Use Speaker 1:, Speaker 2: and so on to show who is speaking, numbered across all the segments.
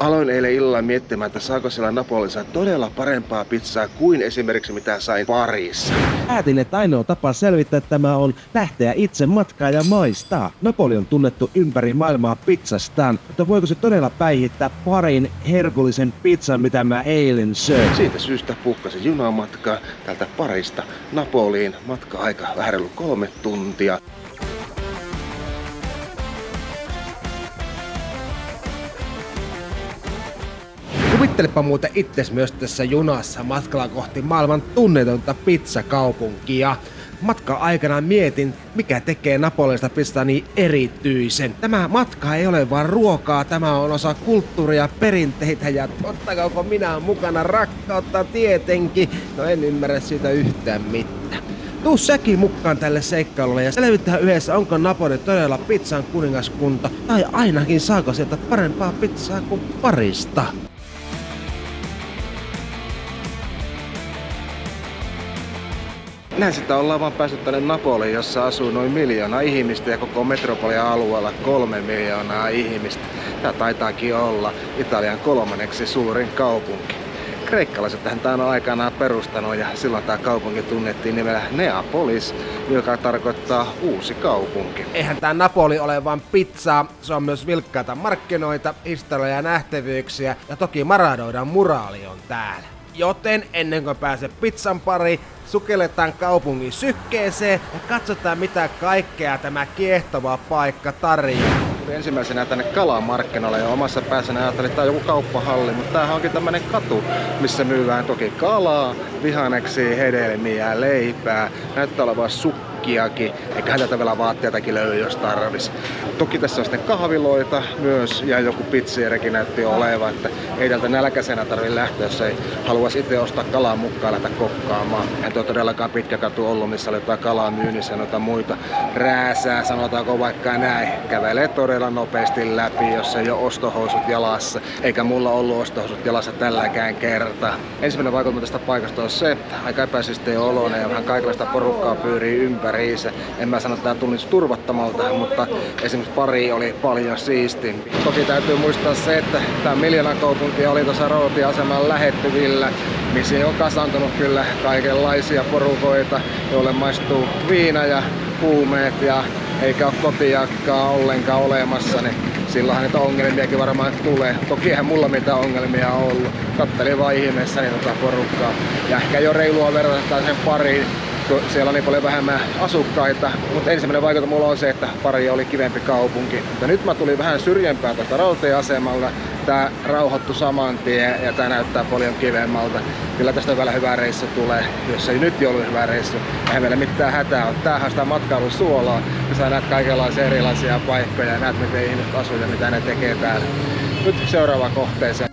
Speaker 1: Aloin eilen illalla miettimään, että saako siellä Napolissa todella parempaa pizzaa kuin esimerkiksi mitä sain Pariisissa.
Speaker 2: Päätin, että ainoa tapa selvittää tämä on lähteä itse matkaan ja maistaa. Napoli on tunnettu ympäri maailmaa pizzastaan, mutta voiko se todella päihittää parin herkullisen pizzan, mitä mä eilen söin?
Speaker 1: Siitä syystä puhkasin junamatkaa täältä Parista Napoliin. Matka-aika vähän reilu 3 tuntia.
Speaker 3: Kuvittelepa muuten itses myös tässä junassa matkalla kohti maailman tunnetonta pizzakaupunkia. Matkan aikana mietin, mikä tekee Napolista pizzaa niin erityisen. Tämä matka ei ole vaan ruokaa, tämä on osa kulttuuria ja perinteitä ja totta kai kun minä olen mukana rakkautta tietenkin. No en ymmärrä siitä yhtään mitään. Tuu säkin mukaan tälle seikkailulle ja selvittää yhdessä, onko Napoli todella pizzan kuningaskunta tai ainakin saako sieltä parempaa pizzaa kuin Parista.
Speaker 1: Näin sitä ollaan vaan päässyt tänne Napoliin, jossa asuu noin 1 miljoonaa ihmistä ja koko metropolian alueella 3 miljoonaa ihmistä. Tämä taitaakin olla Italian 3. suurin kaupunki. Kreikkalaiset tähän on aikanaan perustanut ja silloin tämä kaupunki tunnettiin nimellä Neapolis, joka tarkoittaa uusi kaupunki.
Speaker 3: Eihän tää Napoli ole vaan pizzaa, se on myös vilkkaita markkinoita, historiaa ja nähtävyyksiä ja toki Maradonan muraali on täällä. Joten ennen kuin pääsee pizzan pariin, sukelletaan kaupungin sykkeeseen ja katsotaan mitä kaikkea tämä kiehtova paikka tarjoaa.
Speaker 1: Tuli ensimmäisenä tänne kalamarkkinoille ja omassa päässäni ajattelin, että tämä on joku kauppahalli, mutta tämähän onkin tämmönen katu, missä myydään toki kalaa, vihanneksia, hedelmiä, leipää, näyttää olevan sukkiakin, eikä tätä vielä vaatteitakin löydy, jos tarvis. Toki tässä on sitten kahviloita myös ja joku pizzeriakin näytti olevan, että ei täältä nälkäisenä tarvitse lähteä, jos ei haluaisi itse ostaa kalaa mukaan lähteä kokkaamaan. Ei tuo todellakaan pitkä katu ollut, missä oli jotain kalaa myynnissä ja noita muita rääsää, sanotaanko vaikka näin. Kävelee todella nopeasti läpi, jos ei ole ostohousut jalassa, eikä mulla ollut ostohousut jalassa tälläkään kertaa. Ensimmäinen vaikutelma tästä paikasta on se, että aika epäsysteinen oloinen ja vähän kaikenlaista porukkaa pyörii ympäriinsä. En mä sano, että tämä tunnisi turvattomalta, mutta esimerkiksi Pari oli paljon siistimpi. Toki täytyy muistaa se, että tämä miljoonakaupunki oli tuossa rautatiaseman lähettyvillä, missä on kasantunut kyllä kaikenlaisia porukoita, joille maistuu viina ja huumeet ja eikä ole kotiakkaa ollenkaan olemassa, niin silloinhan niitä ongelmiakin varmaan tulee. Toki eihän mulla mitään ongelmia ollut. Kattelin vaan ihmeessäni porukkaa. Ja ehkä jo reilua verrataan sen Pariin, kun siellä on niin paljon vähemmän asukkaita. Mutta ensimmäinen vaikutus mulla on se, että Pari oli kivempi kaupunki. Mutta nyt mä tulin vähän syrjempää tuosta rautatieasemalla. Tää rauhoittui saman tien ja tää näyttää paljon kivemmalta. Kyllä tästä vielä hyvä reissu tulee, jos ei nyt ollut hyvä reissu. Eihän meillä mitään hätää ole. Tämähän on sitä matkailun suolaa. Ja sä näet kaikenlaisia erilaisia paikkoja ja näet miten ihmiset asuu ja mitä ne tekee täällä. Nyt seuraavaan kohteeseen.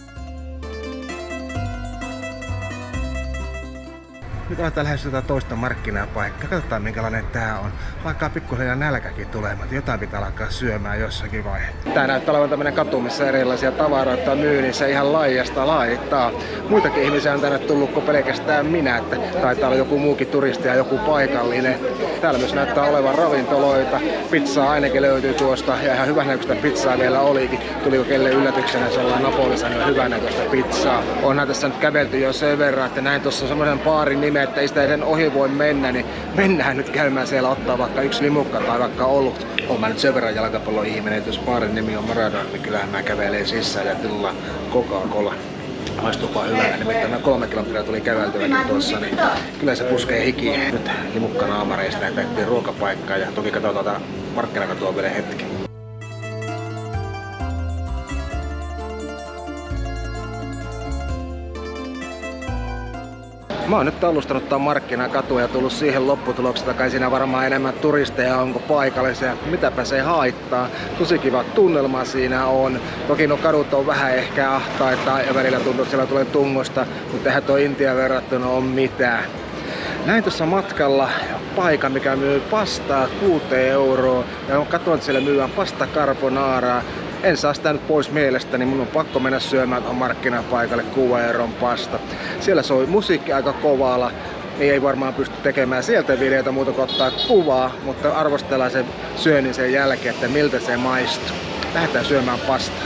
Speaker 1: Nyt aletaan lähestyä toista markkinapaikkaa. Katsotaan minkälainen tää on. Vaikka pikkuhiljaa nälkäkin tulee, mutta jotain pitää alkaa syömään jossakin vaiheessa. Tää näyttää olevan tämmönen katu, missä erilaisia tavaroita myynnissä ihan laajasta laittaa. Muitakin ihmisiä on tänne tullut kuin pelkästään minä, että taitaa olla joku muukin turisti ja joku paikallinen. Täällä myös näyttää olevan ravintoloita. Pizzaa ainakin löytyy tuosta ja ihan hyvänäköistä pizzaa vielä olikin. Tuliko kelle yllätyksenä, jos ollaan Napolissa, niin on hyvänäköistä pizzaa. Onhan tässä nyt kävelty jo sen verran, että näin tuossa semmoisen baarin nime, että ei sitä edes ohi voi mennä, niin mennään nyt käymään siellä ottaa vaikka yksi limukka tai vaikka olut. Olen mä nyt sen verran jalkapallo-ihminen, että jos baarin nimi on Maradona, niin kyllähän mä kävelen sisään ja tillaan Coca-Cola. Maistuupa hyvänä, nimittäin noin 3 kilometriä tuli käveltyäkin tuossa, niin kyllä se puskee hiki. Nyt limukka naamareista etettiin ruokapaikkaa ja toki katsotaan tätä markkinakatua vielä hetki. Mä oon nyt alustanut tää markkinakatua ja tullut siihen lopputulokseen, että kai siinä varmaan enemmän turisteja onko paikallisia. Mitäpä se haittaa. Tosi kiva tunnelma siinä on. Toki no kadut on vähän ehkä ahtaita ja välillä tuntuu, että siellä tulee tungosta, mutta eihän tuo Intian verrattuna ole mitään. Näin tuossa matkalla paikan, mikä myy pastaa 6 € ja katsoin, että siellä myyään pasta carbonaraa. En saa sitä nyt pois mielestä, niin mun on pakko mennä syömään tuohon markkinapaikalle 6 € pasta. Siellä soi musiikki aika kovalla. Ei varmaan pysty tekemään sieltä videota muuta kuin ottaa kuvaa, mutta arvostellaan sen syönnin sen jälkeen, että miltä se maistuu. Lähdetään syömään pastaa.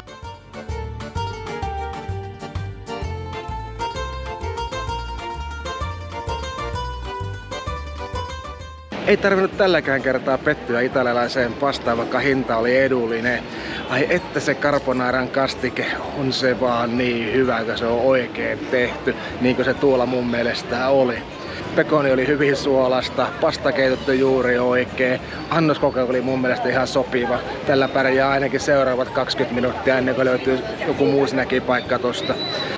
Speaker 1: Ei tarvinnut tälläkään kertaa pettyä italialaiseen pastaan, vaikka hinta oli edullinen. Ai että se carbonaran kastike on se vaan niin hyvä, että se on oikein tehty, niin kuin se tuolla mun mielestä oli. Pekoni oli hyvin suolasta, pasta keitetty juuri oikein. Annoskoko oli mun mielestä ihan sopiva. Tällä pärjää ainakin seuraavat 20 minuuttia ennen kuin löytyy joku muu paikka tosta.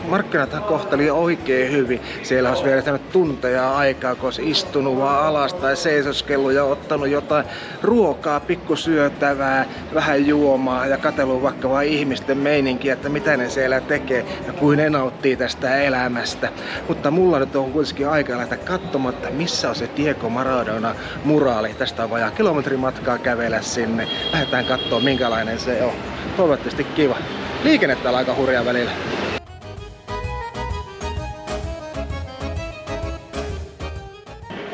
Speaker 1: Markkinathan kohteli oikein hyvin. Siellä olisi vierättänyt tunteja aikaa, kun olisi istunut vaan alas tai seisoskellut ja ottanut jotain ruokaa, pikkusyötävää, vähän juomaa ja katsellut vaikka vaan ihmisten meininkiä, että mitä ne siellä tekee ja kuin ne nauttii tästä elämästä. Mutta mulla nyt on kuitenkin aika lähteä katsomaan, että missä on se Diego Maradona muraali. Tästä on vajaa kilometrin matkaa kävellä sinne. Lähdetään katsoa minkälainen se on. Toivottavasti kiva. Liikenne täällä aika hurjaa välillä.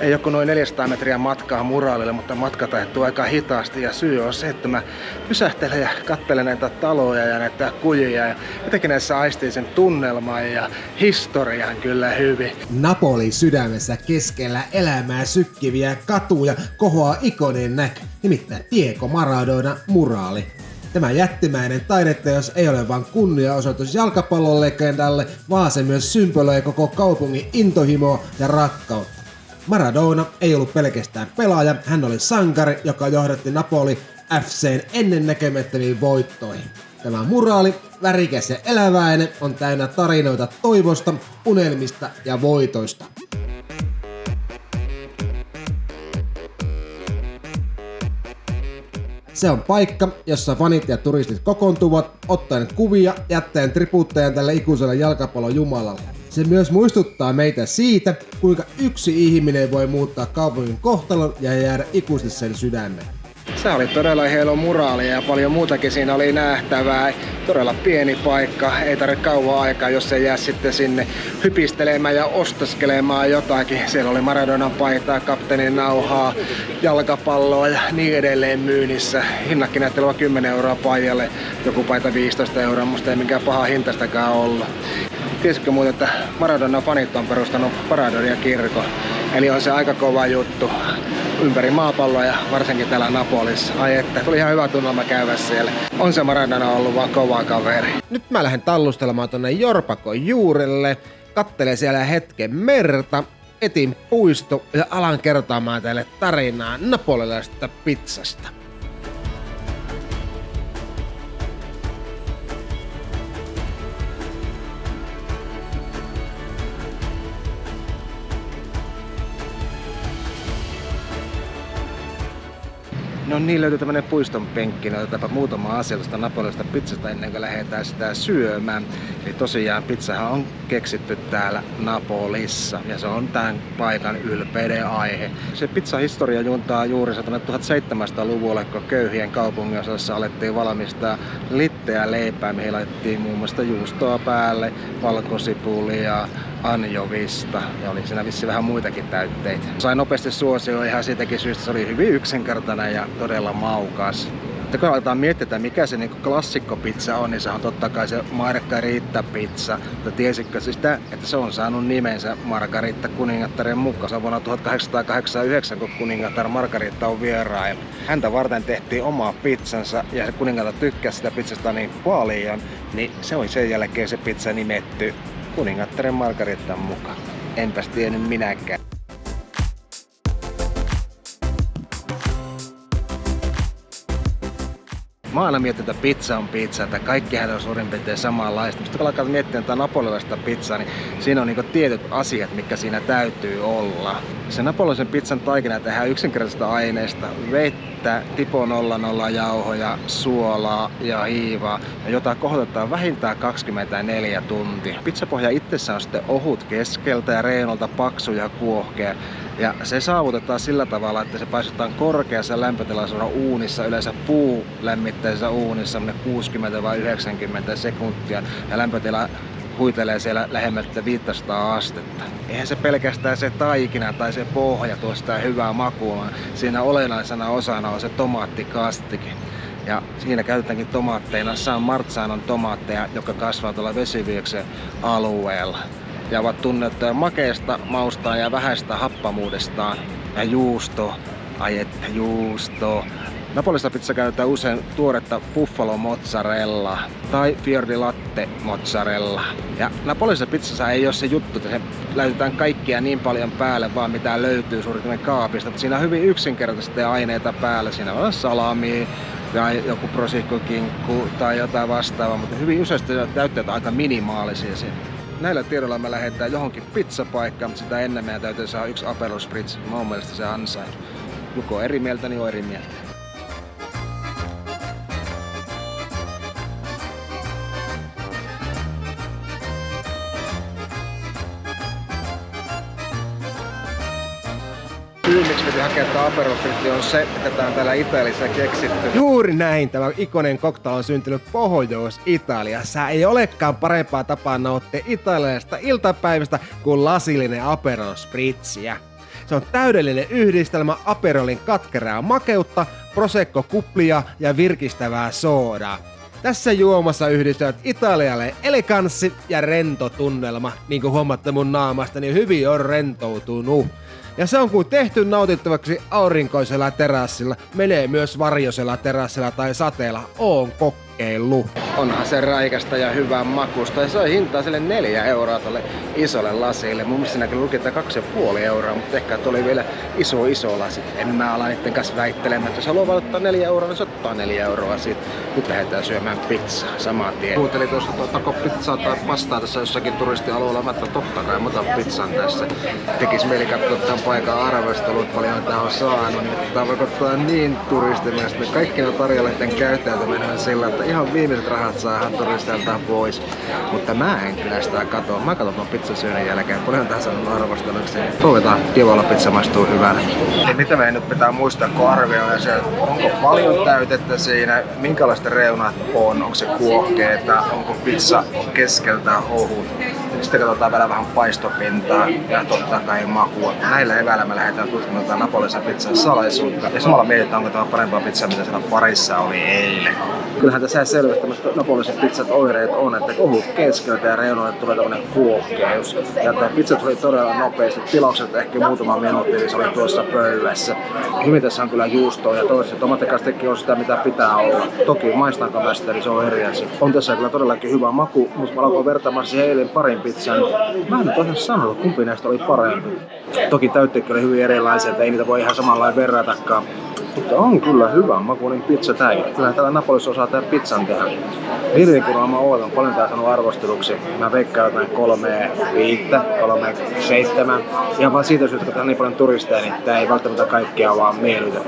Speaker 1: Ei joku noin 400 metriä matkaa muraalille, mutta matka taittuu aika hitaasti ja syy on se, että mä pysähtelen ja katselen näitä taloja ja näitä kujia ja jotenkin näissä aistii sen tunnelman ja historian kyllä hyvin.
Speaker 3: Napolin sydämessä keskellä elämää sykkiviä katuja kohoaa ikoninen näky, nimittäin Diego Maradona muraali. Tämä jättimäinen taideteos ei ole vain kunniaosoitus jalkapallon legendalle, vaan se myös symboloi koko kaupungin intohimoa ja rakkautta. Maradona ei ollut pelkästään pelaaja, hän oli sankari, joka johdatti Napoli FC:n ennennäkemättömiin voittoihin. Tämä muraali, värikäs ja eläväinen, on täynnä tarinoita toivosta, unelmista ja voitoista. Se on paikka, jossa fanit ja turistit kokoontuvat, ottaen kuvia, jättäen tribuutteja tälle ikuiselle jalkapallon jumalalle. Se myös muistuttaa meitä siitä, kuinka yksi ihminen voi muuttaa kaupungin kohtalon ja jäädä ikuisesti sen sydämeen.
Speaker 1: Se oli todella hieno muraali ja paljon muutakin siinä oli nähtävää. Todella pieni paikka, ei tarvitse kauan aikaa, jos ei jää sitten sinne hypistelemään ja ostoskelemaan jotakin. Siellä oli Maradonan paitaa, kapteenin nauhaa, jalkapalloa ja niin edelleen myynnissä. Hinnatkin näytti olevan 10 euroa paijalle, joku paita 15 euroa, musta ei minkään paha hintastakaan olla. Tiesitkö muuten, että Maradonan fanit on perustanut Paradonia kirkon? Eli on se aika kova juttu ympäri maapalloa ja varsinkin täällä Napolissa. Ai että, tuli ihan hyvä tunnelma käydä siellä. On se Maradona ollut vaan kova kaveri.
Speaker 3: Nyt mä lähden tallustelemaan tonne Jorpakon juurelle, kattelen siellä hetken merta, etin puisto ja alan kertomaan teille tarinaa napolilaisesta pizzasta.
Speaker 1: No niin, löytyy tämmönen puiston penkki. Otetaanpa muutama asia tuosta napolilaisesta pizzasta ennen kuin lähdetään sitä syömään. Eli tosiaan pizzahan on keksitty täällä Napolissa ja se on tämän paikan ylpeyden aihe. Se pizzahistoria juontaa juuri 1700-luvulle, kun köyhien kaupunginosassa alettiin valmistaa litteä leipää, mihin laitettiin muun muassa juustoa päälle, valkosipulia, anjovista ja oli siinä vissiin vähän muitakin täytteitä. Sai nopeasti suosioon ihan siitäkin syystä, se oli hyvin yksinkertainen ja todella maukas. Mutta kun aletaan miettiä, mikä se klassikkopizza on, niin se on totta kai se Margaritta-pizza. Mutta tiesitkö sitä, että se on saanut nimensä Margaritta kuningattaren mukaan? Se on vuonna 1889, kun kuningatar Margaritta on vierailla. Häntä varten tehtiin oma pizzansa ja se kuningatar tykkäsi sitä pizzasta niin paljon, niin se on sen jälkeen se pizza nimetty kuningattaren Margarittan mukaan. Enpäs tiennyt minäkään. Mä aina mietin, että pizza on pizza, että kaikkihan on suurin piirtein samanlaista. Mutta kun alkaa miettiä tätä napolilaista pizzaa, niin siinä on tietyt asiat, mitkä siinä täytyy olla. Se napolilaisen pizzan taikina tehdään yksinkertaisesta aineesta. Vettä, tipo 00 jauhoja, suolaa ja hiivaa, jota kohdataan vähintään 24 tuntia. Pizzapohja itsessään on sitten ohut keskeltä ja reenolta paksu ja kuohkea. Ja se saavutetaan sillä tavalla, että se paistetaan korkeassa lämpötilassa uunissa, yleensä puulämmitteisessä uunissa, 60 vai 90 sekuntia. Ja lämpötila huitelee siellä lähemmältä 500 astetta. Eihän se pelkästään se taikina tai se pohja tuo sitä hyvää makua, vaan siinä olennaisena osana on se tomaattikastike. Ja siinä käytetäänkin tomaatteina San Marzanon tomaatteja, jotka kasvaa tuolla Vesivieksen alueella. Ja ovat tunnettuja makeasta maustaan ja vähäistä happamuudestaan. Ja juusto Ai että juusto. Napolista pizza käytetään usein tuoretta buffalo mozzarella tai fiordi latte mozzarella. Ja Napolissa pizzassa ei ole se juttu, että se laitetaan kaikkia niin paljon päälle vaan mitä löytyy suurin kaapista. Siinä on hyvin yksinkertaisesti aineita päällä. Siinä on salami tai joku prosciutto-kinkku tai jotain vastaavaa, mutta hyvin useasti täytteet on aika minimaalisia siinä. Näillä tiedoilla me lähdetään johonkin pizzapaikkaan, mutta sitä ennen meidän täytyy saada yksi Aperol Spritz. Mun mielestä se ansaitsee. Joku on eri mieltä, niin on eri mieltä. Syy, miksi piti hakea tämä Aperol Spritz on se, että tämä on täällä Italiassa keksitty.
Speaker 3: Juuri näin, tämä ikonen cocktail on syntynyt Pohjois-Italiassa. Ei olekaan parempaa tapaa nauttia italialaisesta iltapäivästä kuin lasillinen Aperol Spritziä. Se on täydellinen yhdistelmä Aperolin katkeraa makeutta, prosecco-kuplia ja virkistävää soodaa. Tässä juomassa yhdistyvät italialainen eleganssi ja rento tunnelma. Niin kuin huomaatte mun naamasta, niin hyvin on rentoutunut. Ja se on kuin tehty nautittavaksi aurinkoisella terassilla, menee myös varjoisella terassilla tai sateella, oon kokeillut.
Speaker 1: Onhan se raikasta ja hyvää makusta ja se on hintaa sille 4 euroa tolle isolle lasille. Mun mielestä siinä luki 2,5 euroa, mutta ehkä tuli vielä iso lasi. En mä ala niitten kanssa väittelemään, että jos haluaa ottaa 4 euroa, niin se ottaa 4 euroa siitä. Nyt lähdetään syömään pizzaa saman tien. Kuuntelin tuossa tako pizzaa tai pastaa tässä jossakin turistialueella, mä että totta kai mä otan pizzan tässä. Tekis mieli katsoa tämän paikan arvostelut, paljon tää on saanut. Niin tää voi ottaa niin turistimista. Kaikki ne tarjoilijoiden käyttäytyminen on sillä, että ihan viimeiset rahat saadaan turisteilta pois. Mutta mä en kyllä sitä katoa. Mä katon ton pizzasyönnin jälkeen. Paljon tää saanut arvosteluksi. Toivotaan kivalla pizza maistuu hyvälle. Eli mitä meidän nyt pitää muistaa, kun arvioidaan se, onko paljon täytettä siinä, minkälaiset reunat on, onko se kuohkeeta, onko pizza keskeltä ohut. Sitten katsotaan vielä vähän paistopintaa ja totta kai makua. Näillä eväillä me lähdetään tutkimaan Napolissa pizzan salaisuutta. Ja samalla mietitään, onko tämä parempaa pizzaa, mitä siellä parissa oli eilen. Kyllähän tässä selvästi tämmöiset Napolisen pizzat oireet on, että ohut keskeltä ja reunoille tulee tämmönen kuohkeus. Ja tämä pizza tuli todella nopeasti. Tilaukset ehkä muutama minuutti, niin se oli tuossa pöydässä. Hyvin tässä on kyllä juustoa ja toiset tomattikastekki on sitä, mitä pitää olla. Toki maistanko mä sitä, niin se on eri asia. On tässä kyllä todellakin hyvä maku, mutta mä alkoin vertaamaan siihen eilen parin pizzan. Mä en tosiaan sanonut, kumpi näistä oli parempi. Toki täytteekki oli hyvin erilaisia, että ei niitä voi ihan samanlain verratakaan. Mutta on kyllä hyvä makuinen pizza täällä. Kyllähän täällä Napolissa osaa tehdä pizzan tehdä. Virrikuraa mä ootan, paljon tää saanut arvosteluksi. Mä veikkaan jotain 3,5, 3,7. Ihan vaan siitä syystä, kun täällä on niin paljon turisteja, niin tää ei välttämättä kaikkea vaan miellytä.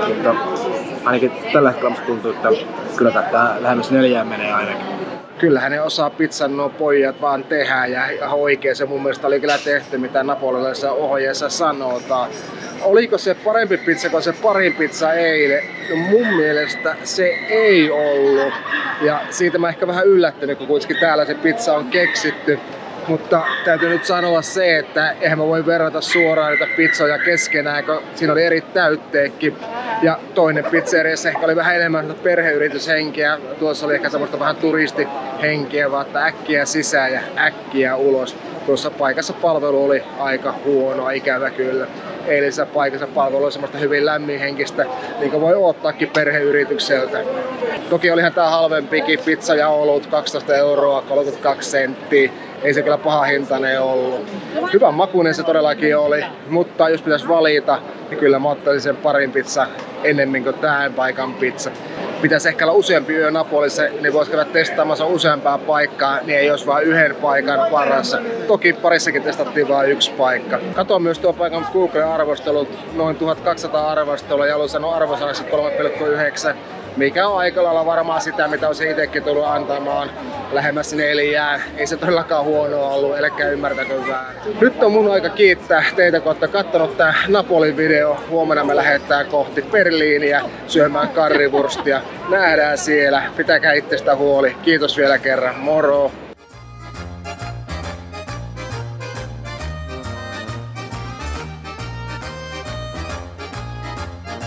Speaker 1: Mutta ainakin tällä hetkellä tuntuu, että kyllä tää lähemmäs 4 menee ainakin. Kyllähän ne osaa pizzan nuo pojat vaan tehdä ja ihan oikein se mun mielestä oli kyllä tehty, mitä napolilaisessa ohjeessa sanotaan. Oliko se parempi pizza kuin se parin pizza eilen? No mun mielestä se ei ollut. Ja siitä mä ehkä vähän yllättynyt, kun kuitenkin täällä se pizza on keksitty. Mutta täytyy nyt sanoa se, että eihän mä voi verrata suoraan niitä pizzoja keskenään, kun siinä oli eri täytteekki. Ja toinen pizzeriassa ehkä oli vähän enemmän perheyrityshenkeä. Tuossa oli ehkä semmoista vähän turistihenkeä, vaan että äkkiä sisään ja äkkiä ulos. Tuossa paikassa palvelu oli aika huono, ikävä kyllä. Eilisessä paikassa palvelu oli semmoista hyvin lämminhenkistä, niin kuin voi odottaakin perheyritykseltä. Toki olihan tää halvempikin, pizza ja olut 12 euroa, 32 senttiä. Ei se kyllä paha hintainen ollut. Hyvän makuinen se todellakin oli, mutta jos pitäisi valita, niin kyllä mä ottaisin sen parin pizza ennemmin kuin tämän paikan pizza. Pitäisi ehkä olla useampi yö Napolissa, niin voisi käydä testaamassa useampaa paikkaa, niin ei olisi vain yhden paikan varassa. Toki parissakin testattiin vain yksi paikka. Katoin myös tuon paikan Google-arvostelut, noin 1200 arvostelua ja olen saanut arvosanaksi 3,9. Mikä on aika lailla varmaan sitä, mitä olisi itsekin tullut antamaan lähemmäs 4. Ei se todellakaan huonoa ollut, älkää ymmärtäkö väärin. Nyt on mun aika kiittää teitä, kun olette kattonut tää Napolin video. Huomenna me lähdetään kohti Berliiniä syömään karrivurstia. Nähdään siellä. Pitäkää itsestä huoli. Kiitos vielä kerran. Moro!